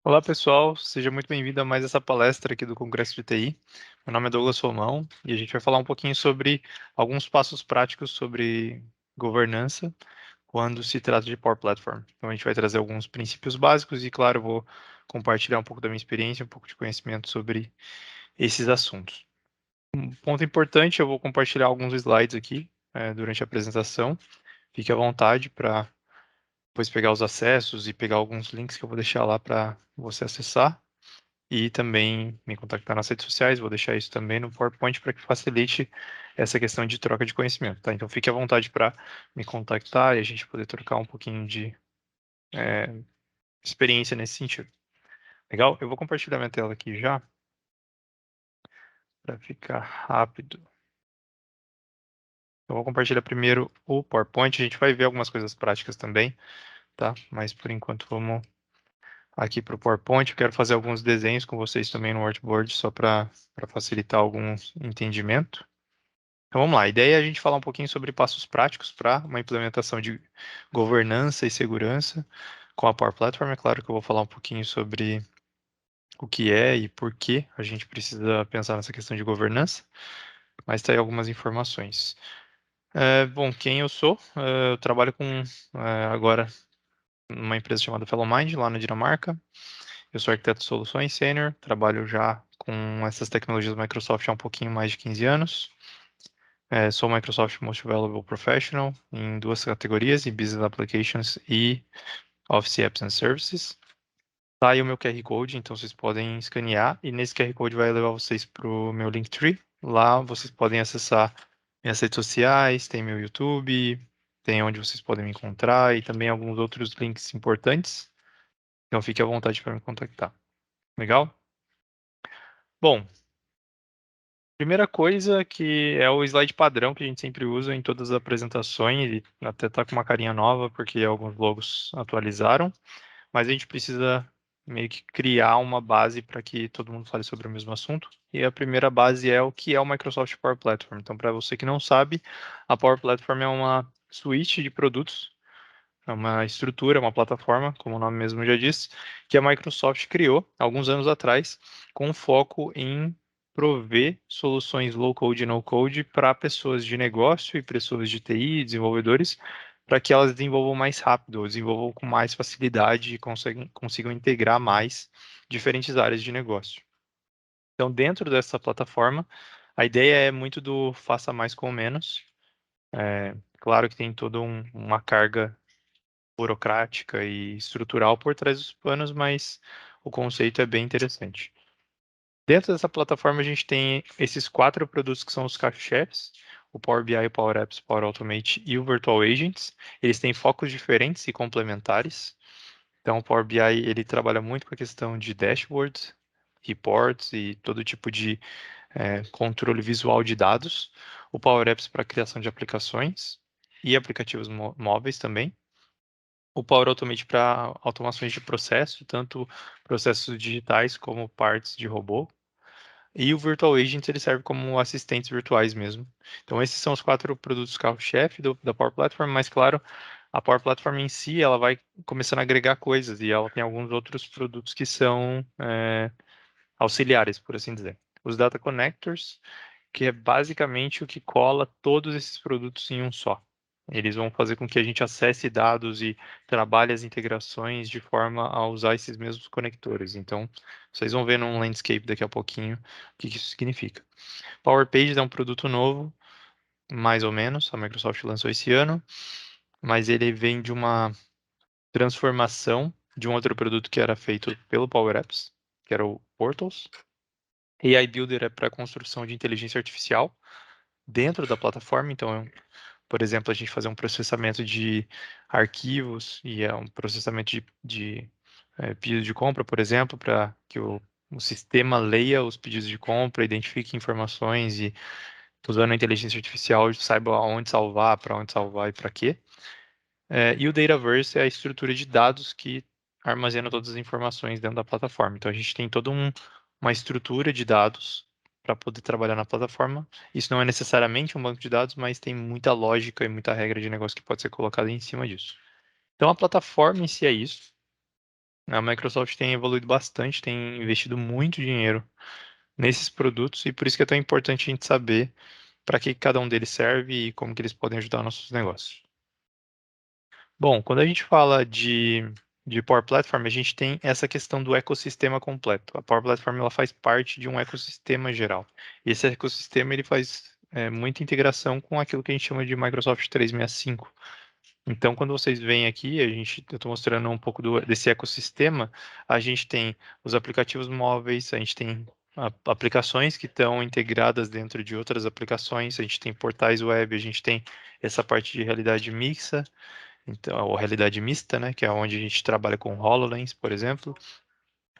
Olá, pessoal. Seja muito bem-vindo a mais essa palestra aqui do Congresso de TI. Meu nome é Douglas Romão e a gente vai falar um pouquinho sobre alguns passos práticos sobre governança quando se trata de Power Platform. Então, a gente vai trazer alguns princípios básicos e, claro, eu vou compartilhar um pouco da minha experiência, um pouco de conhecimento sobre esses assuntos. Um ponto importante, eu vou compartilhar alguns slides aqui durante a apresentação. Fique à vontade para depois pegar os acessos e pegar alguns links que eu vou deixar lá para você acessar. E também me contactar nas redes sociais, vou deixar isso também no PowerPoint para que facilite essa questão de troca de conhecimento, tá? Então fique à vontade para me contactar e a gente poder trocar um pouquinho de experiência nesse sentido. Legal? Eu vou compartilhar minha tela aqui já para ficar rápido. Eu vou compartilhar primeiro o PowerPoint, a gente vai ver algumas coisas práticas também, tá? Mas por enquanto vamos aqui para o PowerPoint. Eu quero fazer alguns desenhos com vocês também no Whiteboard, só para facilitar algum entendimento. Então vamos lá, a ideia é a gente falar um pouquinho sobre passos práticos para uma implementação de governança e segurança com a Power Platform. É claro que eu vou falar um pouquinho sobre o que é e por que a gente precisa pensar nessa questão de governança, mas tá aí algumas informações. Bom, quem eu sou? Eu trabalho agora numa empresa chamada Fellowmind, lá na Dinamarca. Eu sou arquiteto de soluções sênior, trabalho já com essas tecnologias da Microsoft há um pouquinho mais de 15 anos. Sou Microsoft Most Valuable Professional em duas categorias, em Business Applications e Office Apps and Services. Tá aí o meu QR Code, então vocês podem escanear e nesse QR Code vai levar vocês para o meu Linktree. Lá vocês podem acessar minhas redes sociais, tem meu YouTube, tem onde vocês podem me encontrar e também alguns outros links importantes. Então fique à vontade para me contactar. Legal? Bom, primeira coisa que é o slide padrão que a gente sempre usa em todas as apresentações, e até tá com uma carinha nova, porque alguns logos atualizaram, mas a gente precisa meio que criar uma base para que todo mundo fale sobre o mesmo assunto. E a primeira base é o que é o Microsoft Power Platform. Então, para você que não sabe, a Power Platform é uma suíte de produtos, é uma estrutura, uma plataforma, como o nome mesmo já diz, que a Microsoft criou alguns anos atrás, com foco em prover soluções low-code e no-code para pessoas de negócio e pessoas de TI, desenvolvedores, para que elas desenvolvam mais rápido, desenvolvam com mais facilidade e consigam integrar mais diferentes áreas de negócio. Então, dentro dessa plataforma, a ideia é muito do faça mais com menos. Claro que tem toda uma carga burocrática e estrutural por trás dos panos, mas o conceito é bem interessante. Dentro dessa plataforma, a gente tem esses 4 produtos que são os carro-chefes, o Power BI, o Power Apps, o Power Automate e o Virtual Agents. Eles têm focos diferentes e complementares. Então, o Power BI ele trabalha muito com a questão de dashboards, reports e todo tipo de controle visual de dados. O Power Apps para criação de aplicações e aplicativos móveis também. O Power Automate para automações de processo, tanto processos digitais como partes de robô. E o Virtual Agent ele serve como assistentes virtuais mesmo. Então esses são os 4 produtos carro-chefe da Power Platform, mas claro, a Power Platform em si ela vai começando a agregar coisas e ela tem alguns outros produtos que são auxiliares, por assim dizer. Os Data Connectors, que é basicamente o que cola todos esses produtos em um só. Eles vão fazer com que a gente acesse dados e trabalhe as integrações de forma a usar esses mesmos conectores. Então, vocês vão ver num landscape daqui a pouquinho o que isso significa. Power Pages é um produto novo, mais ou menos, a Microsoft lançou esse ano, mas ele vem de uma transformação de um outro produto que era feito pelo Power Apps, que era o Portals. AI Builder é para construção de inteligência artificial dentro da plataforma, então por exemplo, a gente fazer um processamento de arquivos e um processamento de pedido de compra, por exemplo, para que o sistema leia os pedidos de compra, identifique informações e, usando a inteligência artificial, saiba aonde salvar, para onde salvar e para quê. E o Dataverse é a estrutura de dados que armazena todas as informações dentro da plataforma. Então, a gente tem toda uma estrutura de dados para poder trabalhar na plataforma. Isso não é necessariamente um banco de dados, mas tem muita lógica e muita regra de negócio que pode ser colocada em cima disso. Então, a plataforma em si é isso. A Microsoft tem evoluído bastante, tem investido muito dinheiro nesses produtos e por isso que é tão importante a gente saber para que cada um deles serve e como que eles podem ajudar nossos negócios. Bom, quando a gente fala de Power Platform, a gente tem essa questão do ecossistema completo. A Power Platform ela faz parte de um ecossistema geral. E esse ecossistema ele faz muita integração com aquilo que a gente chama de Microsoft 365. Então, quando vocês vêm aqui, eu estou mostrando um pouco desse ecossistema. A gente tem os aplicativos móveis, a gente tem aplicações que estão integradas dentro de outras aplicações, a gente tem portais web, a gente tem essa parte de realidade mista, então, ou realidade mista, né, que é onde a gente trabalha com HoloLens, por exemplo.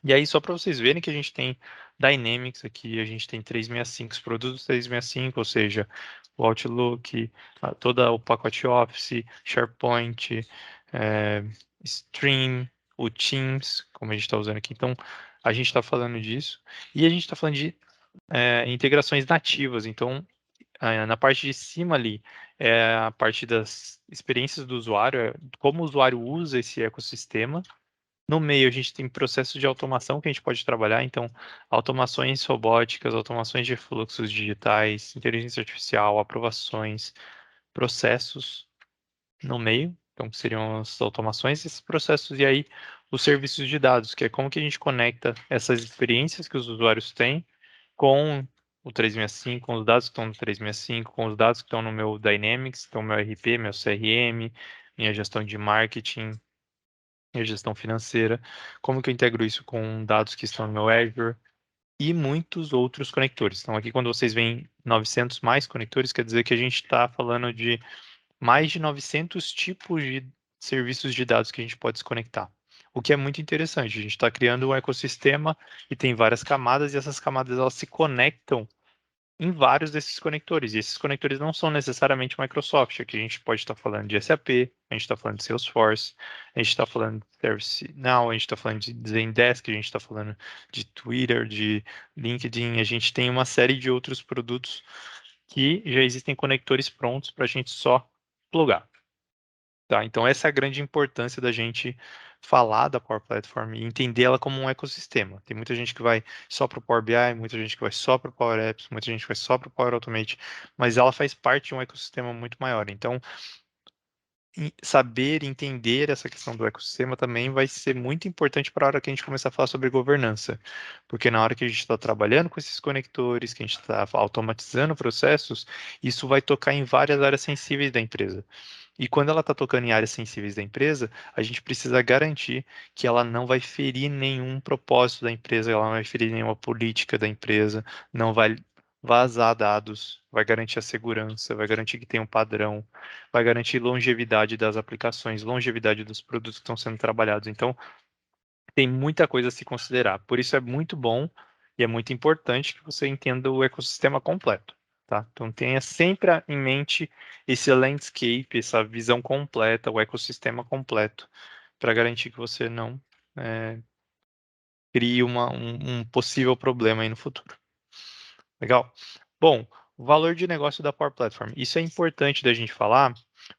E aí, só para vocês verem que a gente tem Dynamics aqui, a gente tem 365, os produtos 365, ou seja, o Outlook, todo o pacote Office, SharePoint, Stream, o Teams, como a gente está usando aqui. Então, a gente está falando disso. E a gente está falando de integrações nativas. Então, na parte de cima ali, é a parte das experiências do usuário, como o usuário usa esse ecossistema. No meio, a gente tem processos de automação que a gente pode trabalhar, então, automações robóticas, automações de fluxos digitais, inteligência artificial, aprovações, processos no meio, então, que seriam as automações desses processos, e aí os serviços de dados, que é como que a gente conecta essas experiências que os usuários têm com o 365, com os dados que estão no 365, com os dados que estão no meu Dynamics, então meu RP, meu CRM, minha gestão de marketing, e a gestão financeira, como que eu integro isso com dados que estão no meu Azure e muitos outros conectores. Então, aqui quando vocês veem 900 mais conectores, quer dizer que a gente está falando de mais de 900 tipos de serviços de dados que a gente pode se conectar. O que é muito interessante, a gente está criando um ecossistema e tem várias camadas, e essas camadas elas se conectam em vários desses conectores. E esses conectores não são necessariamente Microsoft. Aqui a gente pode estar falando de SAP, a gente está falando de Salesforce, a gente está falando de ServiceNow, a gente está falando de Zendesk, a gente está falando de Twitter, de LinkedIn. A gente tem uma série de outros produtos que já existem conectores prontos para a gente só plugar. Tá, então essa é a grande importância da gente falar da Power Platform e entender ela como um ecossistema. Tem muita gente que vai só para o Power BI, muita gente que vai só para o Power Apps, muita gente que vai só para o Power Automate, mas ela faz parte de um ecossistema muito maior. Então, saber entender essa questão do ecossistema também vai ser muito importante para a hora que a gente começar a falar sobre governança, porque na hora que a gente está trabalhando com esses conectores, que a gente está automatizando processos, isso vai tocar em várias áreas sensíveis da empresa. E quando ela está tocando em áreas sensíveis da empresa, a gente precisa garantir que ela não vai ferir nenhum propósito da empresa, ela não vai ferir nenhuma política da empresa, não vai vazar dados, vai garantir a segurança, vai garantir que tem um padrão, vai garantir longevidade das aplicações, longevidade dos produtos que estão sendo trabalhados. Então, tem muita coisa a se considerar. Por isso é muito bom e é muito importante que você entenda o ecossistema completo, tá? Então tenha sempre em mente esse landscape, essa visão completa, o ecossistema completo, para garantir que você não crie um possível problema aí no futuro. Legal? Bom, o valor de negócio da Power Platform. Isso é importante da gente falar,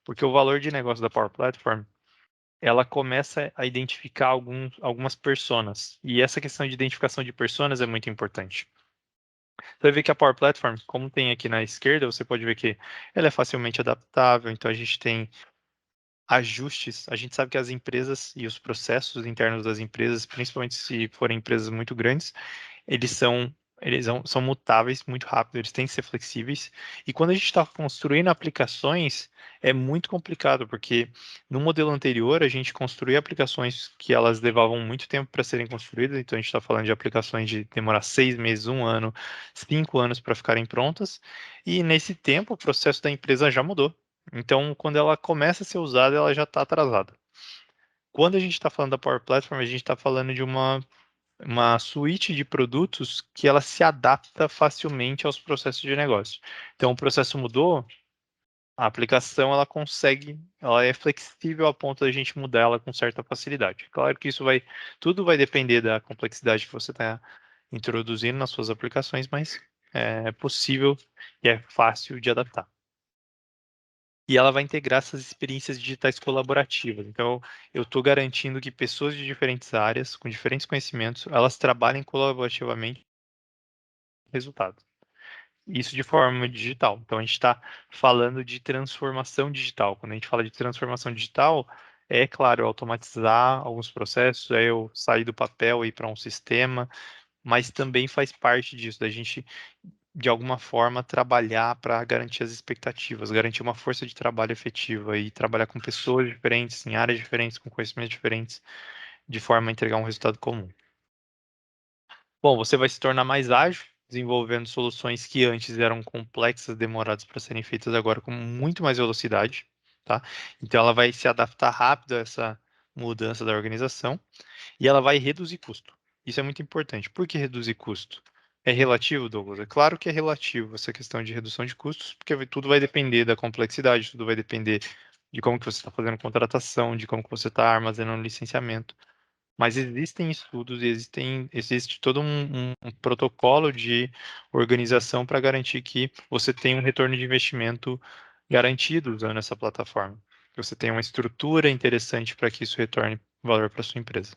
porque o valor de negócio da Power Platform ela começa a identificar algumas personas. E essa questão de identificação de personas é muito importante. Você vai ver que a Power Platform, como tem aqui na esquerda, você pode ver que ela é facilmente adaptável, então a gente tem ajustes. A gente sabe que as empresas e os processos internos das empresas, principalmente se forem empresas muito grandes, eles são mutáveis muito rápido, eles têm que ser flexíveis. E quando a gente está construindo aplicações, é muito complicado, porque no modelo anterior a gente construía aplicações que elas levavam muito tempo para serem construídas, então a gente está falando de aplicações de demorar 6 meses, 1 ano, 5 anos para ficarem prontas, e nesse tempo o processo da empresa já mudou. Então, quando ela começa a ser usada, ela já está atrasada. Quando a gente está falando da Power Platform, a gente está falando de uma suíte de produtos que ela se adapta facilmente aos processos de negócio. Então, o processo mudou, a aplicação ela é flexível a ponto da gente mudar ela com certa facilidade. Claro que tudo vai depender da complexidade que você está introduzindo nas suas aplicações, mas é possível e é fácil de adaptar. e ela vai integrar essas experiências digitais colaborativas. Então, eu estou garantindo que pessoas de diferentes áreas, com diferentes conhecimentos, elas trabalhem colaborativamente no resultado. Isso de forma digital. Então, a gente está falando de transformação digital. Quando a gente fala de transformação digital, é claro, automatizar alguns processos, é eu sair do papel e ir para um sistema, mas também faz parte disso, da gente, de alguma forma, trabalhar para garantir as expectativas, garantir uma força de trabalho efetiva e trabalhar com pessoas diferentes, em áreas diferentes, com conhecimentos diferentes, de forma a entregar um resultado comum. Bom, você vai se tornar mais ágil, desenvolvendo soluções que antes eram complexas, demoradas para serem feitas agora com muito mais velocidade, tá? Então ela vai se adaptar rápido a essa mudança da organização e ela vai reduzir custo. Isso é muito importante. Por que reduzir custo? É relativo, Douglas? É claro que é relativo essa questão de redução de custos, porque tudo vai depender da complexidade, tudo vai depender de como que você está fazendo contratação, de como que você está armazenando licenciamento. Mas existem estudos, existe todo um protocolo de organização para garantir que você tenha um retorno de investimento garantido usando essa plataforma. Que você tenha uma estrutura interessante para que isso retorne valor para sua empresa.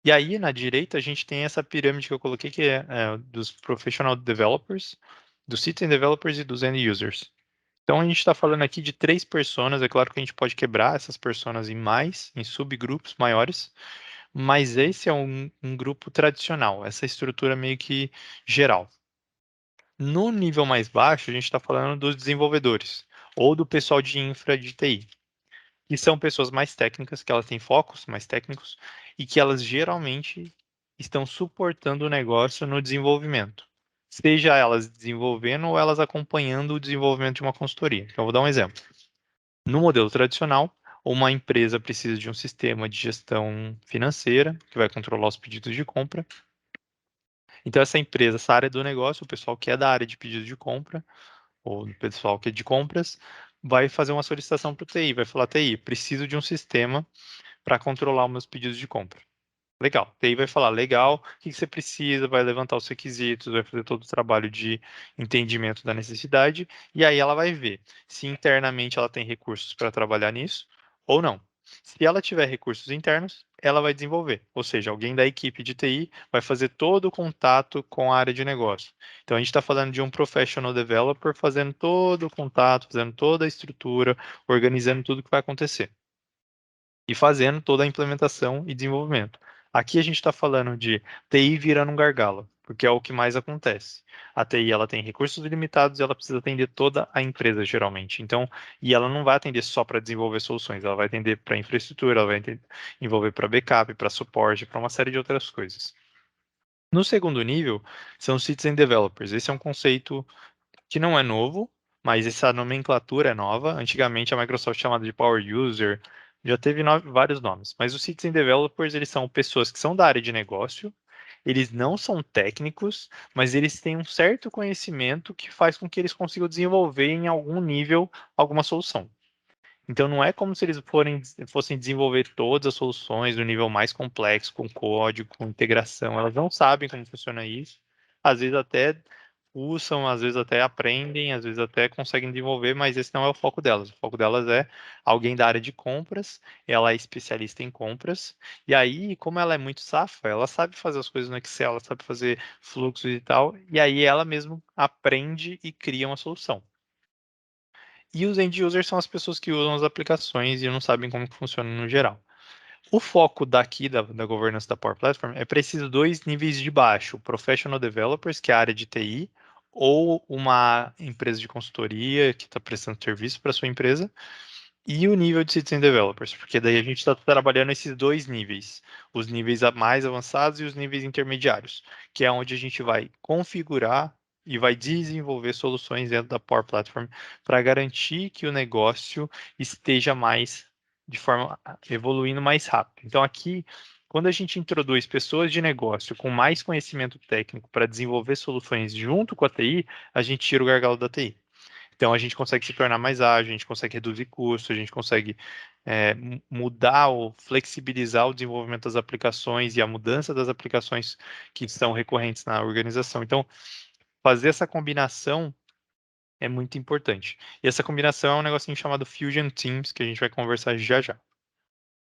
E aí, na direita, a gente tem essa pirâmide que eu coloquei, que é dos professional developers, dos citizen developers e dos end users. Então, a gente está falando aqui de 3 personas. É claro que a gente pode quebrar essas personas em mais, em subgrupos maiores, mas esse é um grupo tradicional, essa estrutura meio que geral. No nível mais baixo, a gente está falando dos desenvolvedores ou do pessoal de infra de TI, que são pessoas mais técnicas, que elas têm focos mais técnicos e que elas geralmente estão suportando o negócio no desenvolvimento, seja elas desenvolvendo ou elas acompanhando o desenvolvimento de uma consultoria. Então, eu vou dar um exemplo. No modelo tradicional, uma empresa precisa de um sistema de gestão financeira que vai controlar os pedidos de compra. Então, essa empresa, essa área do negócio, o pessoal que é da área de pedidos de compra, ou o pessoal que é de compras, vai fazer uma solicitação para o TI, vai falar, TI, preciso de um sistema para controlar os meus pedidos de compra. Legal. TI vai falar, legal, o que você precisa, vai levantar os requisitos, vai fazer todo o trabalho de entendimento da necessidade, e aí ela vai ver se internamente ela tem recursos para trabalhar nisso ou não. Se ela tiver recursos internos, ela vai desenvolver, ou seja, alguém da equipe de TI vai fazer todo o contato com a área de negócio. Então a gente está falando de um professional developer fazendo todo o contato, fazendo toda a estrutura, organizando tudo o que vai acontecer e fazendo toda a implementação e desenvolvimento. Aqui a gente está falando de TI virando um gargalo, porque é o que mais acontece. A TI ela tem recursos limitados e ela precisa atender toda a empresa, geralmente. Então, e ela não vai atender só para desenvolver soluções, ela vai atender para infraestrutura, ela vai envolver para backup, para suporte, para uma série de outras coisas. No segundo nível, são citizen developers. Esse é um conceito que não é novo, mas essa nomenclatura é nova. Antigamente a Microsoft chamava de Power User, já teve vários nomes. Mas os Citizen Developers, eles são pessoas que são da área de negócio, eles não são técnicos, mas eles têm um certo conhecimento que faz com que eles consigam desenvolver em algum nível alguma solução. Então não é como se eles fossem desenvolver todas as soluções do nível mais complexo, com código, com integração. Elas não sabem como funciona isso. Às vezes até usam, às vezes até aprendem, às vezes até conseguem desenvolver, mas esse não é o foco delas. O foco delas é alguém da área de compras, ela é especialista em compras, e aí, como ela é muito safa, ela sabe fazer as coisas no Excel, ela sabe fazer fluxos e tal, e aí ela mesmo aprende e cria uma solução. E os end users são as pessoas que usam as aplicações e não sabem como que funciona no geral. O foco daqui da governança da Power Platform é preciso 2 níveis de baixo: Professional Developers, que é a área de TI, ou uma empresa de consultoria que está prestando serviço para sua empresa, e o nível de Citizen Developers, porque daí a gente está trabalhando esses 2 níveis, os níveis mais avançados e os níveis intermediários, que é onde a gente vai configurar e vai desenvolver soluções dentro da Power Platform para garantir que o negócio esteja mais de forma evoluindo mais rápido. Então aqui, quando a gente introduz pessoas de negócio com mais conhecimento técnico para desenvolver soluções junto com a TI, a gente tira o gargalo da TI. Então a gente consegue se tornar mais ágil, a gente consegue reduzir custos, a gente consegue mudar ou flexibilizar o desenvolvimento das aplicações e a mudança das aplicações que são recorrentes na organização. Então, fazer essa combinação é muito importante. E essa combinação é um negocinho chamado Fusion Teams, que a gente vai conversar já já.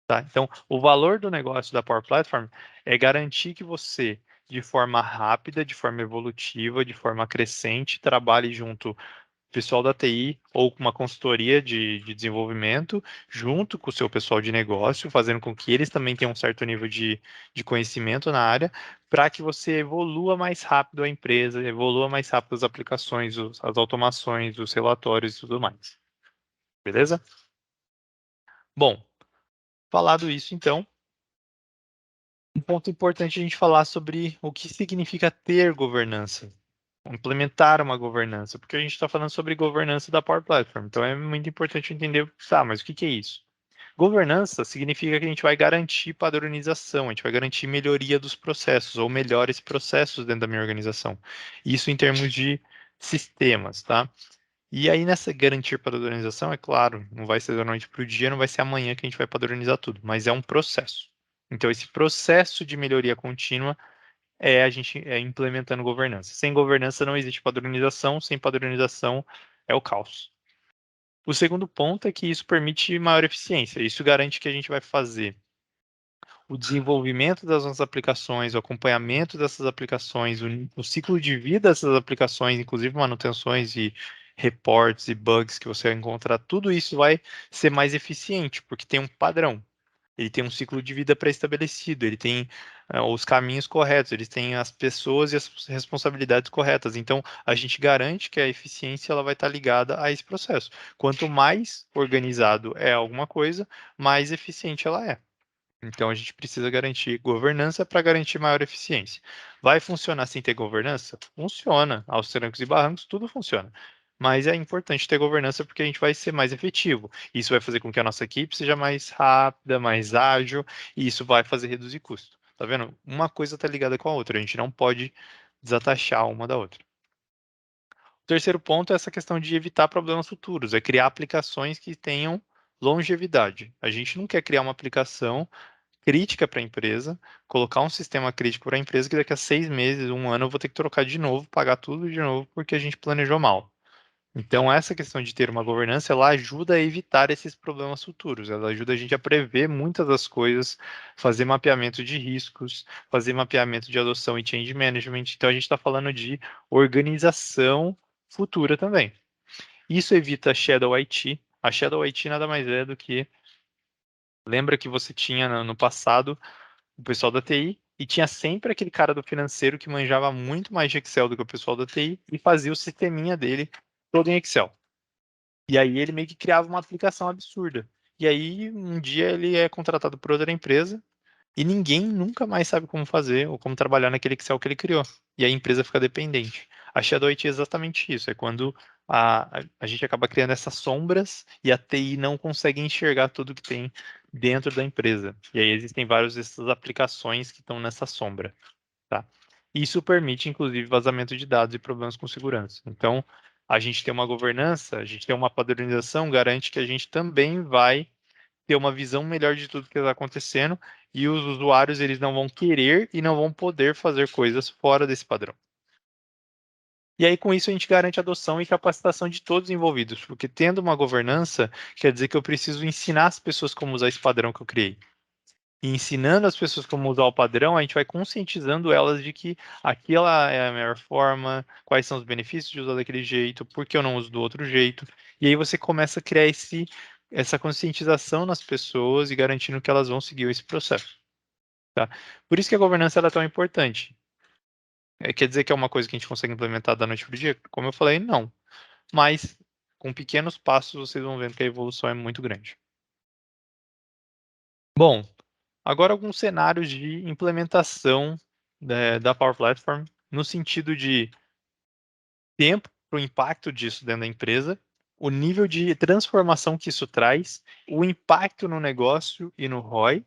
Tá? Então, o valor do negócio da Power Platform é garantir que você, de forma rápida, de forma evolutiva, de forma crescente, trabalhe junto pessoal da TI ou com uma consultoria de desenvolvimento, junto com o seu pessoal de negócio, fazendo com que eles também tenham um certo nível de conhecimento na área, para que você evolua mais rápido a empresa, evolua mais rápido as aplicações, as automações, os relatórios e tudo mais. Beleza? Bom, falado isso, então, um ponto importante a gente falar sobre o que significa ter governança. Implementar uma governança, porque a gente está falando sobre governança da Power Platform. Então é muito importante entender, tá, mas o que que é isso? Governança significa que a gente vai garantir padronização, a gente vai garantir melhoria dos processos ou melhores processos dentro da minha organização. Isso em termos de sistemas, tá? E aí nessa garantir padronização, é claro, não vai ser da noite para o dia, não vai ser amanhã que a gente vai padronizar tudo, mas é um processo. Então esse processo de melhoria contínua é a gente implementando governança. Sem governança não existe padronização, sem padronização é o caos. O segundo ponto é que isso permite maior eficiência. Isso garante que a gente vai fazer o desenvolvimento das nossas aplicações, o acompanhamento dessas aplicações, o ciclo de vida dessas aplicações, inclusive manutenções e reports e bugs que você vai encontrar, tudo isso vai ser mais eficiente, porque tem um padrão. Ele tem um ciclo de vida pré-estabelecido, ele tem os caminhos corretos, ele tem as pessoas e as responsabilidades corretas. Então, a gente garante que a eficiência ela vai estar ligada a esse processo. Quanto mais organizado é alguma coisa, mais eficiente ela é. Então, a gente precisa garantir governança para garantir maior eficiência. Vai funcionar sem ter governança? Funciona. Aos trancos e barrancos, tudo funciona. Mas é importante ter governança porque a gente vai ser mais efetivo. Isso vai fazer com que a nossa equipe seja mais rápida, mais ágil, e isso vai fazer reduzir custo. Tá vendo? Uma coisa está ligada com a outra. A gente não pode desatachar uma da outra. O terceiro ponto é essa questão de evitar problemas futuros, é criar aplicações que tenham longevidade. A gente não quer criar uma aplicação crítica para a empresa, colocar um sistema crítico para a empresa que daqui a 6 meses, um ano, eu vou ter que trocar de novo, pagar tudo de novo, porque a gente planejou mal. Então, essa questão de ter uma governança, ela ajuda a evitar esses problemas futuros, ela ajuda a gente a prever muitas das coisas, fazer mapeamento de riscos, fazer mapeamento de adoção e change management. Então, a gente está falando de organização futura também. Isso evita a Shadow IT. A Shadow IT nada mais é do que, lembra que você tinha no passado o pessoal da TI, e tinha sempre aquele cara do financeiro que manjava muito mais de Excel do que o pessoal da TI e fazia o sisteminha dele todo em Excel. E aí ele meio que criava uma aplicação absurda. E aí um dia ele é contratado por outra empresa e ninguém nunca mais sabe como fazer ou como trabalhar naquele Excel que ele criou. E a empresa fica dependente. A Shadow IT é exatamente isso. É quando a gente acaba criando essas sombras e a TI não consegue enxergar tudo que tem dentro da empresa. E aí existem várias dessas aplicações que estão nessa sombra. Tá? Isso permite, inclusive, vazamento de dados e problemas com segurança. Então, a gente tem uma governança, a gente tem uma padronização, garante que a gente também vai ter uma visão melhor de tudo que está acontecendo e os usuários eles não vão querer e não vão poder fazer coisas fora desse padrão. E aí, com isso, a gente garante a adoção e capacitação de todos os envolvidos, porque tendo uma governança, quer dizer que eu preciso ensinar as pessoas como usar esse padrão que eu criei. E ensinando as pessoas como usar o padrão, a gente vai conscientizando elas de que aquela é a melhor forma, quais são os benefícios de usar daquele jeito, por que eu não uso do outro jeito. E aí você começa a criar essa conscientização nas pessoas e garantindo que elas vão seguir esse processo. Tá? Por isso que a governança ela é tão importante. Quer dizer que é uma coisa que a gente consegue implementar da noite para o dia? Como eu falei, não. Mas com pequenos passos vocês vão vendo que a evolução é muito grande. Bom, agora alguns cenários de implementação da Power Platform no sentido de tempo para o impacto disso dentro da empresa, o nível de transformação que isso traz, o impacto no negócio e no ROI.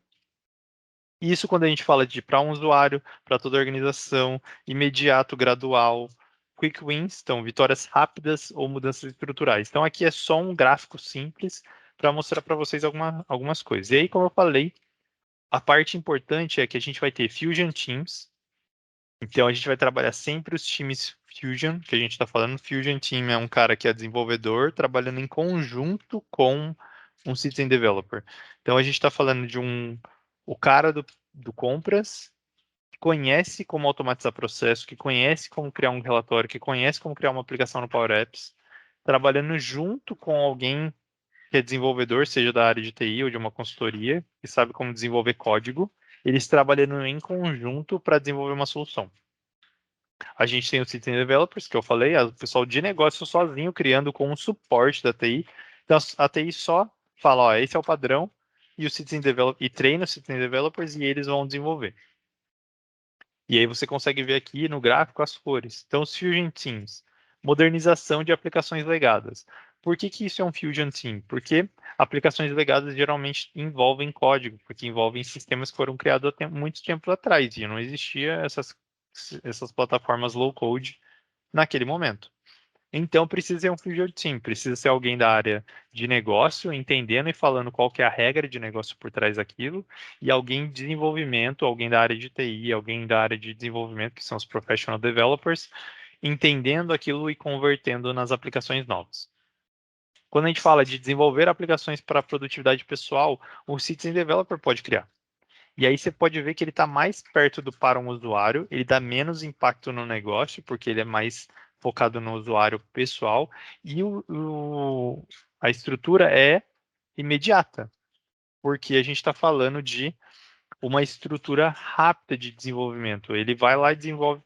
Isso quando a gente fala de para um usuário, para toda a organização, imediato, gradual, quick wins, então vitórias rápidas ou mudanças estruturais. Então aqui é só um gráfico simples para mostrar para vocês algumas coisas. E aí, como eu falei, a parte importante é que a gente vai ter Fusion Teams, então a gente vai trabalhar sempre os times Fusion, que a gente está falando. Fusion Team é um cara que é desenvolvedor, trabalhando em conjunto com um Citizen Developer. Então, a gente está falando de o cara do compras, que conhece como automatizar processo, que conhece como criar um relatório, que conhece como criar uma aplicação no Power Apps, trabalhando junto com alguém que é desenvolvedor, seja da área de TI ou de uma consultoria, que sabe como desenvolver código, eles trabalhando em conjunto para desenvolver uma solução. A gente tem o Citizen Developers, que eu falei, o pessoal de negócio sozinho, criando com o suporte da TI. Então, a TI só fala, ó, esse é o padrão, e o Citizen Developer, e treina os Citizen Developers e eles vão desenvolver. E aí você consegue ver aqui no gráfico as cores. Então, os Fusion Teams, modernização de aplicações legadas. Por que isso é um Fusion Team? Porque aplicações legadas geralmente envolvem código, porque envolvem sistemas que foram criados há muito tempo atrás e não existia essas plataformas low code naquele momento. Então precisa ser um Fusion Team, precisa ser alguém da área de negócio, entendendo e falando qual que é a regra de negócio por trás daquilo, e alguém de desenvolvimento, alguém da área de TI, alguém da área de desenvolvimento, que são os professional developers, entendendo aquilo e convertendo nas aplicações novas. Quando a gente fala de desenvolver aplicações para produtividade pessoal, o Citizen Developer pode criar. E aí você pode ver que ele está mais perto do para um usuário, ele dá menos impacto no negócio, porque ele é mais focado no usuário pessoal, e a estrutura é imediata, porque a gente está falando de uma estrutura rápida de desenvolvimento. Ele vai lá e desenvolve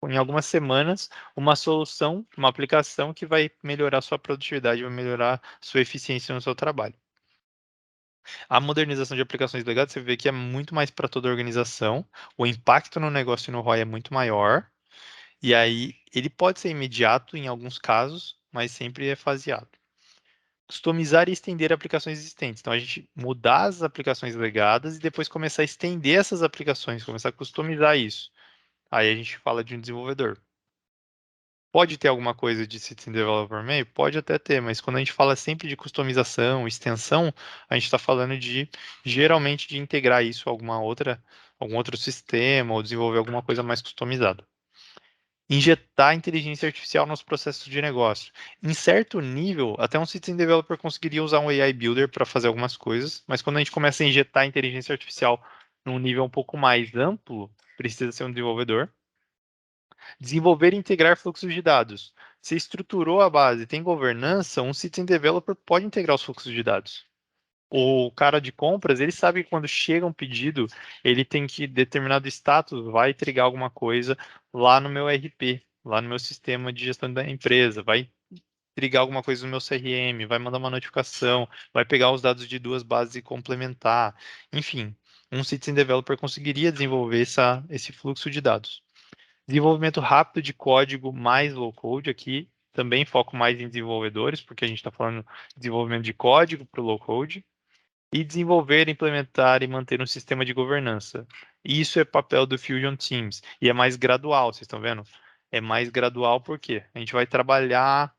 em algumas semanas uma solução, uma aplicação que vai melhorar sua produtividade, vai melhorar sua eficiência no seu trabalho. A modernização de aplicações legadas, você vê que é muito mais para toda a organização, o impacto no negócio e no ROI é muito maior, e aí ele pode ser imediato em alguns casos, mas sempre é faseado. Customizar e estender aplicações existentes. Então, a gente mudar as aplicações legadas e depois começar a estender essas aplicações, começar a customizar isso. Aí a gente fala de um desenvolvedor. Pode ter alguma coisa de Citizen Developer May? Pode até ter, mas quando a gente fala sempre de customização, extensão, a gente está falando geralmente, de integrar isso a algum outro sistema ou desenvolver alguma coisa mais customizada. Injetar inteligência artificial nos processos de negócio. Em certo nível, até um Citizen Developer conseguiria usar um AI Builder para fazer algumas coisas, mas quando a gente começa a injetar inteligência artificial num nível um pouco mais amplo, precisa ser um desenvolvedor. Desenvolver e integrar fluxos de dados. Se estruturou a base, tem governança, um Citizen Developer pode integrar os fluxos de dados. O cara de compras, ele sabe que quando chega um pedido, ele tem que determinado status vai entregar alguma coisa lá no meu RP, lá no meu sistema de gestão da empresa, vai trigar alguma coisa no meu CRM, vai mandar uma notificação, vai pegar os dados de duas bases e complementar. Enfim, um Citizen Developer conseguiria desenvolver esse fluxo de dados. Desenvolvimento rápido de código mais low code aqui, também foco mais em desenvolvedores, porque a gente está falando de desenvolvimento de código para o low code. E desenvolver, implementar e manter um sistema de governança. Isso é papel do Fusion Teams. E é mais gradual, vocês estão vendo? É mais gradual porque a gente vai trabalhar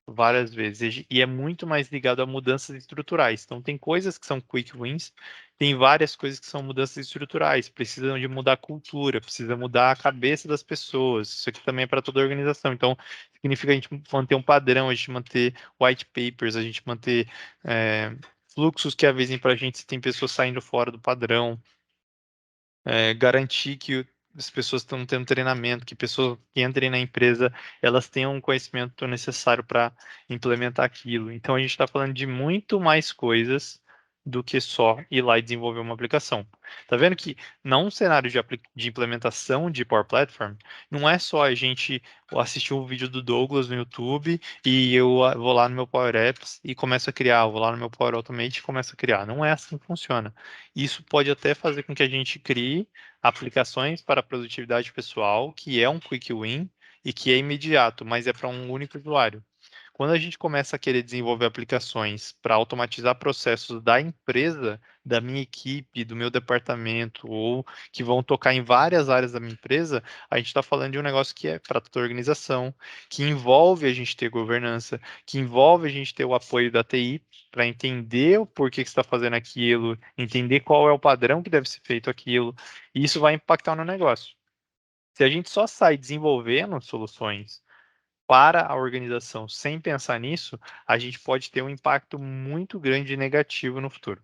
várias vezes. E é muito mais ligado a mudanças estruturais. Então, tem coisas que são quick wins, tem várias coisas que são mudanças estruturais. Precisam de mudar a cultura, precisa mudar a cabeça das pessoas. Isso aqui também é para toda a organização. Então, significa a gente manter um padrão, a gente manter white papers, a gente manter fluxos que avisem para a gente se tem pessoas saindo fora do padrão, garantir que as pessoas estão tendo treinamento, que pessoas que entrem na empresa, elas tenham um conhecimento necessário para implementar aquilo. Então, a gente está falando de muito mais coisas do que só ir lá e desenvolver uma aplicação. Tá vendo que num cenário de implementação de Power Platform, não é só a gente assistir um vídeo do Douglas no YouTube e eu vou lá no meu Power Apps e começo a criar, vou lá no meu Power Automate e começo a criar. Não é assim que funciona. Isso pode até fazer com que a gente crie aplicações para produtividade pessoal, que é um quick win e que é imediato, mas é para um único usuário. Quando a gente começa a querer desenvolver aplicações para automatizar processos da empresa, da minha equipe, do meu departamento, ou que vão tocar em várias áreas da minha empresa, a gente está falando de um negócio que é para toda a organização, que envolve a gente ter governança, que envolve a gente ter o apoio da TI para entender o porquê que está fazendo aquilo, entender qual é o padrão que deve ser feito aquilo, e isso vai impactar no negócio. Se a gente só sai desenvolvendo soluções para a organização sem pensar nisso, a gente pode ter um impacto muito grande e negativo no futuro.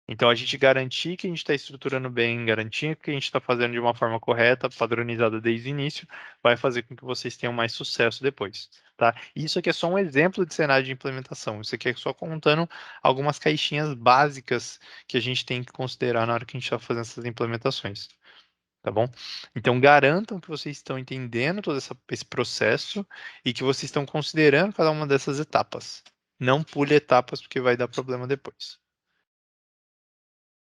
Então, a gente garantir que a gente está estruturando bem, garantir que a gente está fazendo de uma forma correta, padronizada desde o início, vai fazer com que vocês tenham mais sucesso depois, tá? E isso aqui é só um exemplo de cenário de implementação. Isso aqui é só contando algumas caixinhas básicas que a gente tem que considerar na hora que a gente está fazendo essas implementações, tá bom? Então, garantam que vocês estão entendendo todo esse processo e que vocês estão considerando cada uma dessas etapas. Não pule etapas, porque vai dar problema depois.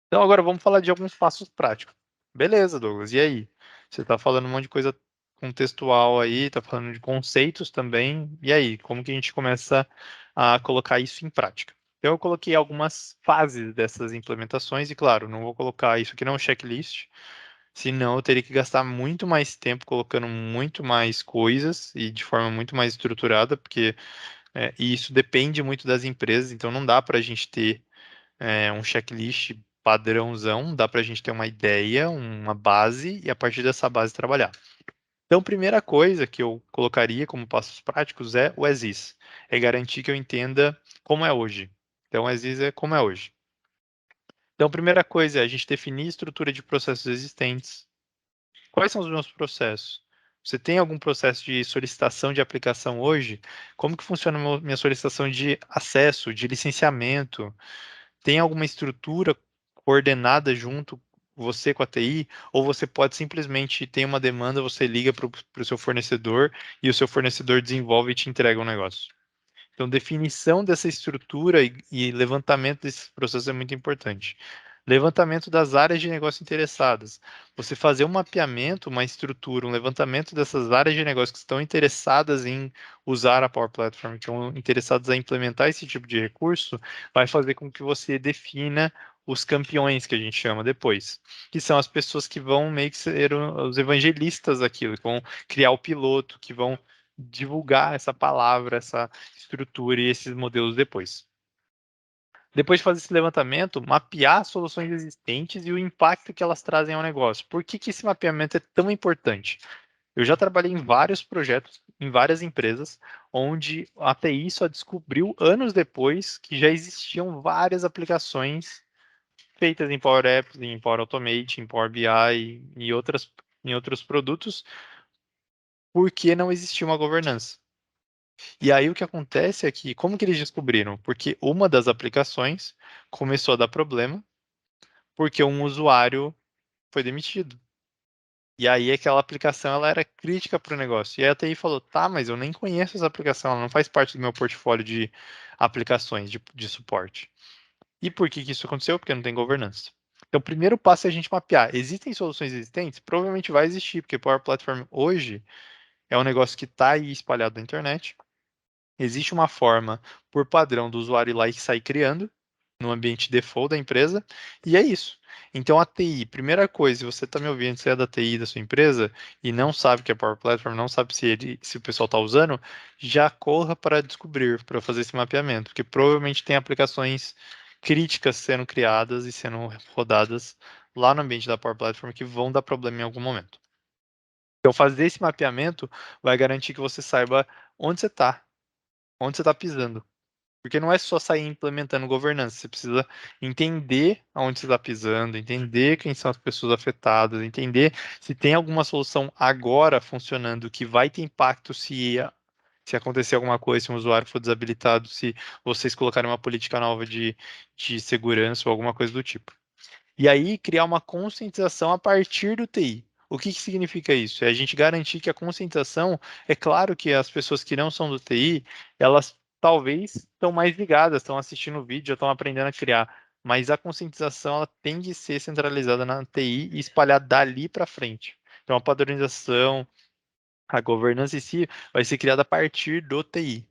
Então, agora vamos falar de alguns passos práticos. Beleza, Douglas, e aí? Você está falando um monte de coisa contextual aí, está falando de conceitos também. E aí, como que a gente começa a colocar isso em prática? Então, eu coloquei algumas fases dessas implementações, e claro, não vou colocar isso aqui não é um checklist, senão eu teria que gastar muito mais tempo colocando muito mais coisas e de forma muito mais estruturada, porque e isso depende muito das empresas, então não dá para a gente ter um checklist padrãozão, dá para a gente ter uma ideia, uma base, e a partir dessa base trabalhar. Então, primeira coisa que eu colocaria como passos práticos é o as is. É garantir que eu entenda como é hoje. Então, as is é como é hoje. Então, primeira coisa é a gente definir a estrutura de processos existentes. Quais são os meus processos? Você tem algum processo de solicitação de aplicação hoje? Como que funciona a minha solicitação de acesso, de licenciamento? Tem alguma estrutura coordenada junto você com a TI, ou você pode simplesmente ter uma demanda, você liga para o seu fornecedor e o seu fornecedor desenvolve e te entrega um negócio. Então, definição dessa estrutura e levantamento desses processos é muito importante. Levantamento das áreas de negócio interessadas. Você fazer um mapeamento, uma estrutura, um levantamento dessas áreas de negócio que estão interessadas em usar a Power Platform, que estão interessadas em implementar esse tipo de recurso, vai fazer com que você defina os campeões, que a gente chama depois, que são as pessoas que vão meio que ser os evangelistas daquilo, que vão criar o piloto, que vão divulgar essa palavra, essa estrutura e esses modelos depois. Depois de fazer esse levantamento, mapear as soluções existentes e o impacto que elas trazem ao negócio. Por que esse mapeamento é tão importante? Eu já trabalhei em vários projetos, em várias empresas, onde a TI só descobriu anos depois que já existiam várias aplicações feitas em Power Apps, em Power Automate, em Power BI e em outros produtos, porque não existia uma governança. E aí o que acontece é que, como que eles descobriram? Porque uma das aplicações começou a dar problema, porque um usuário foi demitido. E aí aquela aplicação ela era crítica para o negócio. E aí a TI falou, tá, mas eu nem conheço essa aplicação, ela não faz parte do meu portfólio de aplicações de suporte. E por que que isso aconteceu? Porque não tem governança. Então, o primeiro passo é a gente mapear. Existem soluções existentes? Provavelmente vai existir, porque Power Platform hoje é um negócio que está aí espalhado na internet. Existe uma forma, por padrão, do usuário ir lá e sair criando no ambiente default da empresa, e é isso. Então, a TI, primeira coisa, se você está me ouvindo, você é da TI da sua empresa e não sabe o que é Power Platform, não sabe se o pessoal está usando, já corra para descobrir, para fazer esse mapeamento, porque provavelmente tem aplicações críticas sendo criadas e sendo rodadas lá no ambiente da Power Platform que vão dar problema em algum momento. Então, fazer esse mapeamento vai garantir que você saiba onde você está pisando. Porque não é só sair implementando governança, você precisa entender aonde você está pisando, entender quem são as pessoas afetadas, entender se tem alguma solução agora funcionando que vai ter impacto se acontecer alguma coisa, se um usuário for desabilitado, se vocês colocarem uma política nova de segurança ou alguma coisa do tipo. E aí criar uma conscientização a partir do TI. O que que significa isso? É a gente garantir que a conscientização, é claro que as pessoas que não são do TI, elas talvez estão mais ligadas, estão assistindo o vídeo, já estão aprendendo a criar, mas a conscientização ela tem de ser centralizada na TI e espalhar dali para frente. Então a padronização, a governança em si vai ser criada a partir do TI.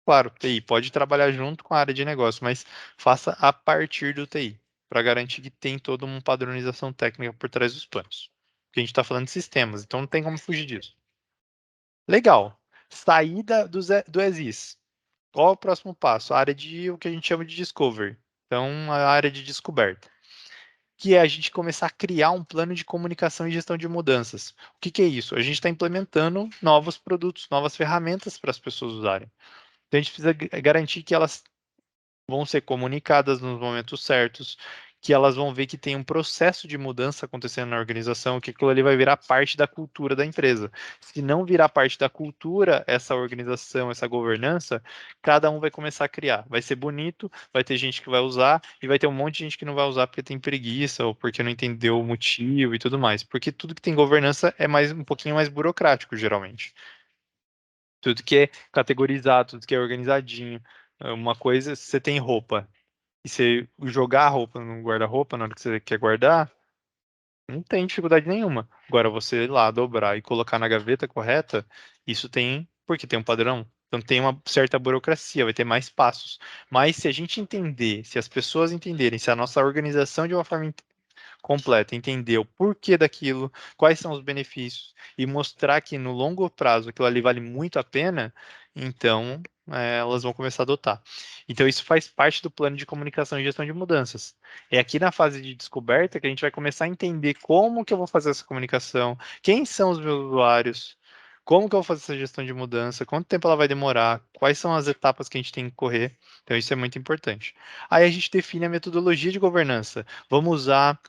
Claro, TI pode trabalhar junto com a área de negócio, mas faça a partir do TI, para garantir que tem toda uma padronização técnica por trás dos planos. Porque a gente está falando de sistemas, então não tem como fugir disso. Legal. Saída do ESIS. Qual é o próximo passo? A área de o que a gente chama de discovery. Então, a área de descoberta. que é a gente começar a criar um plano de comunicação e gestão de mudanças. O que que é isso? A gente está implementando novos produtos, novas ferramentas para as pessoas usarem. Então, a gente precisa garantir que elas vão ser comunicadas nos momentos certos, que elas vão ver que tem um processo de mudança acontecendo na organização, que aquilo ali vai virar parte da cultura da empresa. Se não virar parte da cultura, essa organização, essa governança, cada um vai começar a criar. Vai ser bonito, vai ter gente que vai usar, e vai ter um monte de gente que não vai usar porque tem preguiça, ou porque não entendeu o motivo e tudo mais. Porque tudo que tem governança é mais um pouquinho mais burocrático, geralmente. Tudo que é categorizado, tudo que é organizadinho. Uma coisa, se você tem roupa e você jogar a roupa no guarda-roupa na hora que você quer guardar, não tem dificuldade nenhuma. Agora, você ir lá dobrar e colocar na gaveta correta, isso tem, porque tem um padrão. Então tem uma certa burocracia, vai ter mais passos. Mas se a gente entender, se as pessoas entenderem, se a nossa organização de uma forma completa, entender o porquê daquilo, quais são os benefícios e mostrar que no longo prazo aquilo ali vale muito a pena, então elas vão começar a adotar. Então isso faz parte do plano de comunicação e gestão de mudanças. É aqui na fase de descoberta que a gente vai começar a entender como que eu vou fazer essa comunicação, quem são os meus usuários, como que eu vou fazer essa gestão de mudança, quanto tempo ela vai demorar, quais são as etapas que a gente tem que correr. Então isso é muito importante. Aí a gente define a metodologia de governança. Vamos usar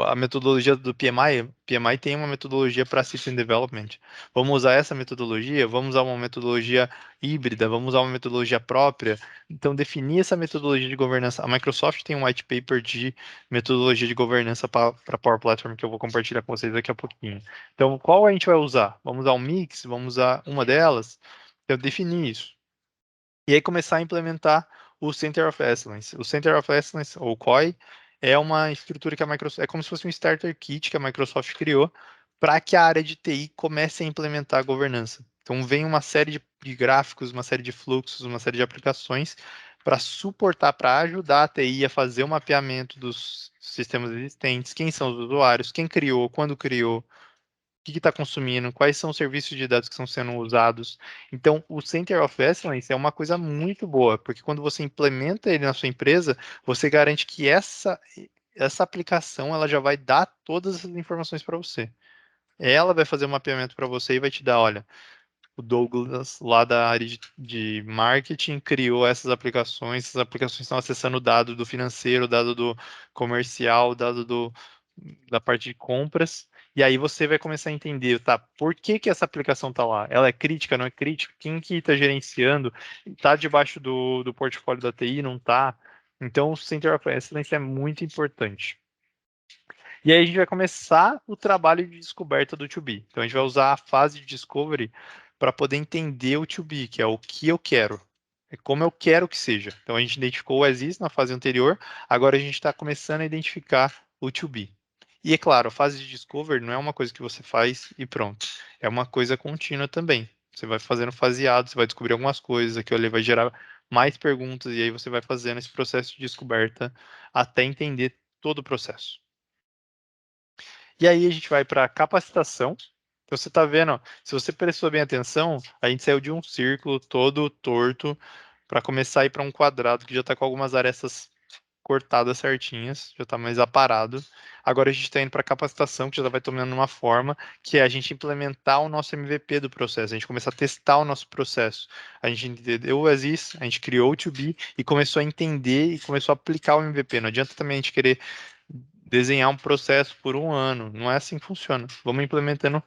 a metodologia do PMI. PMI tem uma metodologia para System Development. Vamos usar essa metodologia? Vamos usar uma metodologia híbrida? Vamos usar uma metodologia própria? Então, definir essa metodologia de governança. A Microsoft tem um white paper de metodologia de governança para Power Platform que eu vou compartilhar com vocês daqui a pouquinho. Então, qual a gente vai usar? Vamos usar um mix? Vamos usar uma delas? Eu defini isso. E aí começar a implementar o Center of Excellence. O Center of Excellence, ou COI, é uma estrutura que a Microsoft, é como se fosse um starter kit que a Microsoft criou para que a área de TI comece a implementar a governança. Então vem uma série de gráficos, uma série de fluxos, uma série de aplicações para suportar, para ajudar a TI a fazer o mapeamento dos sistemas existentes, quem são os usuários, quem criou, quando criou, que está consumindo, quais são os serviços de dados que estão sendo usados. Então, o Center of Excellence é uma coisa muito boa, porque quando você implementa ele na sua empresa, você garante que essa aplicação ela já vai dar todas as informações para você. Ela vai fazer um mapeamento para você e vai te dar, olha, o Douglas, lá da área de marketing, criou essas aplicações estão acessando o dado do financeiro, dado do comercial, dado da parte de compras, e aí você vai começar a entender, tá, por que que essa aplicação está lá? Ela é crítica, não é crítica? Quem que está gerenciando? Está debaixo do portfólio da TI, não está? Então, o Center of Excellence é muito importante. E aí a gente vai começar o trabalho de descoberta do to-be. Então a gente vai usar a fase de discovery para poder entender o to-be, que é o que eu quero. É como eu quero que seja. Então a gente identificou o as is na fase anterior, agora a gente está começando a identificar o to-be. E é claro, a fase de discovery não é uma coisa que você faz e pronto. É uma coisa contínua também. Você vai fazendo faseado, você vai descobrir algumas coisas, aquilo ali vai gerar mais perguntas, e aí você vai fazendo esse processo de descoberta até entender todo o processo. E aí a gente vai para capacitação. Então você está vendo, ó, se você prestou bem atenção, a gente saiu de um círculo todo torto para começar a ir para um quadrado que já está com algumas arestas cortadas certinhas, já está mais aparado. Agora a gente está indo para capacitação, que já vai tomando uma forma, que é a gente implementar o nosso MVP do processo, a gente começar a testar o nosso processo. A gente entendeu o as is, a gente criou o to be e começou a entender e começou a aplicar o MVP. Não adianta também a gente querer desenhar um processo por um ano. Não é assim que funciona. Vamos implementando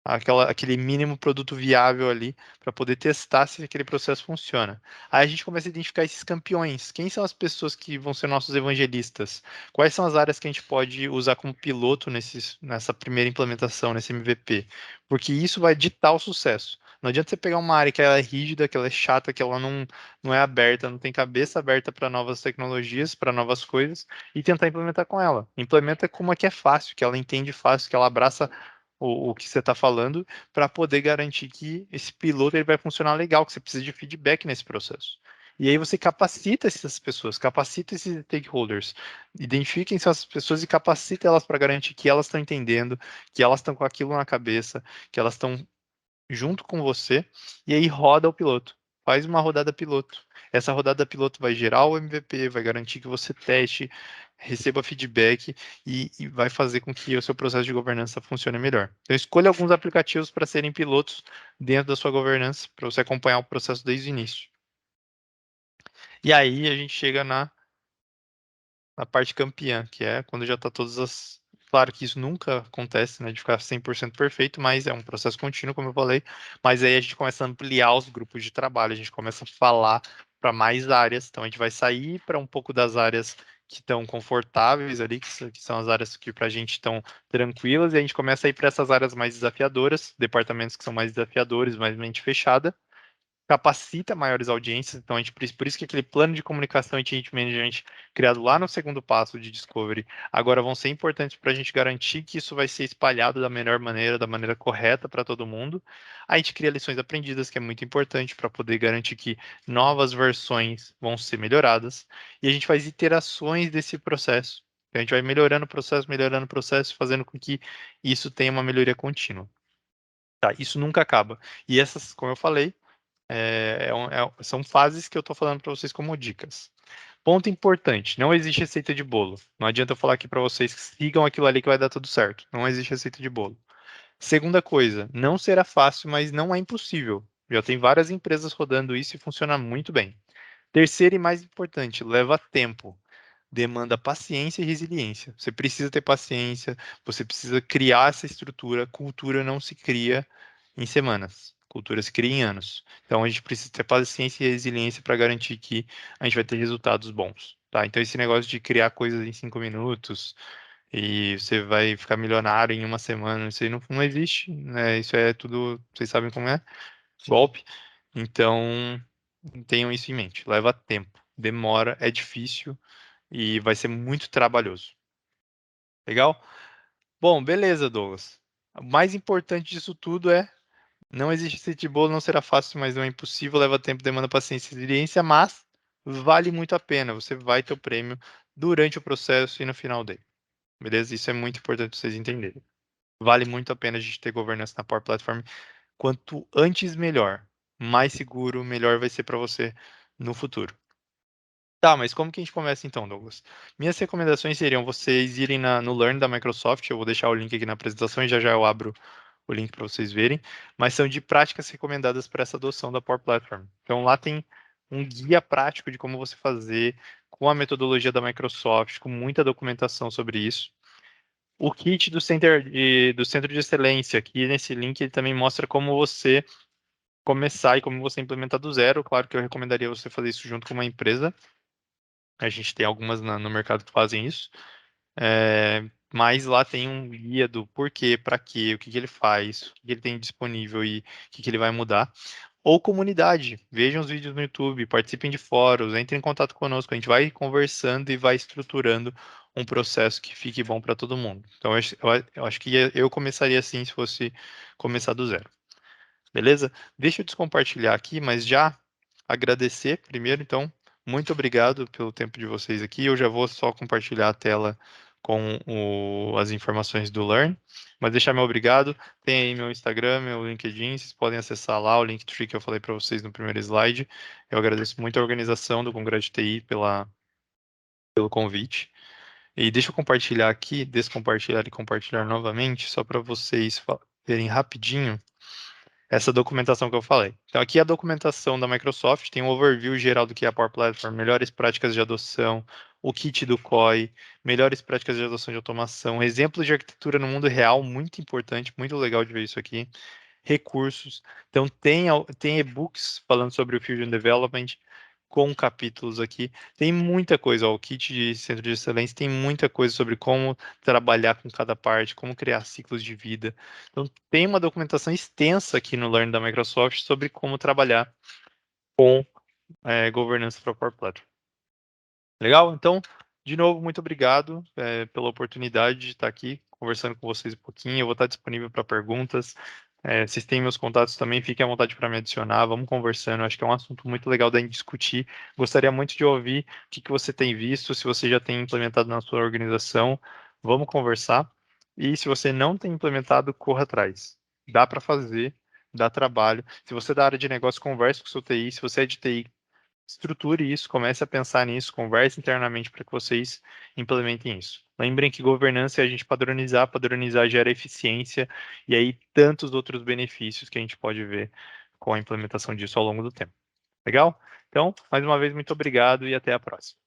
aquele mínimo produto viável ali para poder testar se aquele processo funciona. Aí a gente começa a identificar esses campeões. Quem são as pessoas que vão ser nossos evangelistas? Quais são as áreas que a gente pode usar como piloto nessa primeira implementação, nesse MVP? Porque isso vai ditar o sucesso. Não adianta você pegar uma área que ela é rígida, que ela é chata, que ela não é aberta, não tem cabeça aberta para novas tecnologias, para novas coisas, e tentar implementar com ela. Implementa com uma que é fácil, que ela entende fácil, que ela abraça o que você está falando, para poder garantir que esse piloto ele vai funcionar legal, que você precisa de feedback nesse processo. E aí você capacita essas pessoas, capacita esses stakeholders, identifiquem essas pessoas e capacita elas para garantir que elas estão entendendo, que elas estão com aquilo na cabeça, que elas estão junto com você, e aí roda o piloto. faz uma rodada piloto. Essa rodada piloto vai gerar o MVP, vai garantir que você teste, receba feedback e vai fazer com que o seu processo de governança funcione melhor. Então, escolha alguns aplicativos para serem pilotos dentro da sua governança, para você acompanhar o processo desde o início. E aí a gente chega na parte campeã, que é quando já está todas as. Claro que isso nunca acontece, né, de ficar 100% perfeito, mas é um processo contínuo, como eu falei. Mas aí a gente começa a ampliar os grupos de trabalho, a gente começa a falar para mais áreas. Então a gente vai sair para um pouco das áreas que estão confortáveis ali, que são as áreas que para a gente estão tranquilas, e a gente começa a ir para essas áreas mais desafiadoras, departamentos que são mais desafiadores, mais mente fechada, capacita maiores audiências, então por isso que aquele plano de comunicação e change management criado lá no segundo passo de discovery, agora vão ser importantes para a gente garantir que isso vai ser espalhado da melhor maneira, da maneira correta para todo mundo. A gente cria lições aprendidas, que é muito importante para poder garantir que novas versões vão ser melhoradas, e a gente faz iterações desse processo. Então, a gente vai melhorando o processo, fazendo com que isso tenha uma melhoria contínua. Tá, isso nunca acaba. E essas, como eu falei, são fases que eu estou falando para vocês como dicas. Ponto importante: não existe receita de bolo. Não adianta eu falar aqui para vocês que sigam aquilo ali que vai dar tudo certo. Não existe receita de bolo. Segunda coisa: não será fácil, mas não é impossível. Já tem várias empresas rodando isso e funciona muito bem. Terceiro e mais importante: leva tempo. Demanda paciência e resiliência. Você precisa ter paciência, você precisa criar essa estrutura. Cultura não se cria em semanas. Cultura se cria em anos. Então a gente precisa ter paciência e resiliência para garantir que a gente vai ter resultados bons. Tá? Então esse negócio de criar coisas em 5 minutos e você vai ficar milionário em uma semana, isso aí não existe, né? Isso é tudo, vocês sabem como é, golpe. Então tenham isso em mente. Leva tempo, demora, é difícil e vai ser muito trabalhoso. Legal? Bom, beleza, Douglas. O mais importante disso tudo é: não existe receita de bolo, não será fácil, mas não é impossível, leva tempo, demanda paciência e resiliência, mas vale muito a pena. Você vai ter o prêmio durante o processo e no final dele. Beleza? Isso é muito importante vocês entenderem. Vale muito a pena a gente ter governança na Power Platform. Quanto antes, melhor. Mais seguro, melhor vai ser para você no futuro. Tá, mas como que a gente começa então, Douglas? Minhas recomendações seriam vocês irem no Learn da Microsoft. Eu vou deixar o link aqui na apresentação e já eu abro o link para vocês verem, mas são de práticas recomendadas para essa adoção da Power Platform. Então lá tem um guia prático de como você fazer com a metodologia da Microsoft, com muita documentação sobre isso. O kit do Centro de Excelência, aqui nesse link, ele também mostra como você começar e como você implementar do zero. Claro que eu recomendaria você fazer isso junto com uma empresa. A gente tem algumas no mercado que fazem isso. Mas lá tem um guia do porquê, para quê, o que ele faz, o que ele tem disponível e o que ele vai mudar. Ou comunidade, vejam os vídeos no YouTube, participem de fóruns, entrem em contato conosco, a gente vai conversando e vai estruturando um processo que fique bom para todo mundo. Então, eu acho que eu começaria assim se fosse começar do zero. Beleza? Deixa eu descompartilhar aqui, mas já agradecer primeiro, então, muito obrigado pelo tempo de vocês aqui. Eu já vou só compartilhar a tela com as informações do Learn, mas deixar meu obrigado. Tem aí meu Instagram, meu LinkedIn, vocês podem acessar lá o Linktree que eu falei para vocês no primeiro slide. Eu agradeço muito a organização do Congrade TI pelo convite. E deixa eu compartilhar aqui, descompartilhar e compartilhar novamente, só para vocês verem rapidinho essa documentação que eu falei. Então, aqui é a documentação da Microsoft, tem um overview geral do que é a Power Platform, melhores práticas de adoção, o kit do COI, melhores práticas de adoção de automação, exemplos de arquitetura no mundo real, muito importante, muito legal de ver isso aqui, recursos. Então, tem e-books falando sobre o Fusion Development, com capítulos aqui. Tem muita coisa, ó, o kit de Centro de Excelência tem muita coisa sobre como trabalhar com cada parte, como criar ciclos de vida. Então, tem uma documentação extensa aqui no Learn da Microsoft sobre como trabalhar com governança para Power Platform. Legal? Então, de novo, muito obrigado pela oportunidade de estar aqui conversando com vocês um pouquinho. Eu vou estar disponível para perguntas. Vocês têm meus contatos também, fiquem à vontade para me adicionar. Vamos conversando. Acho que é um assunto muito legal da gente discutir. Gostaria muito de ouvir o que você tem visto, se você já tem implementado na sua organização. Vamos conversar. E se você não tem implementado, corra atrás. Dá para fazer. dá trabalho. Se você é da área de negócio, converse com o seu TI. Se você é de TI, estruture isso, comece a pensar nisso, converse internamente para que vocês implementem isso. Lembrem que governança é a gente padronizar, padronizar gera eficiência e aí tantos outros benefícios que a gente pode ver com a implementação disso ao longo do tempo. Legal? Então, mais uma vez, muito obrigado e até a próxima.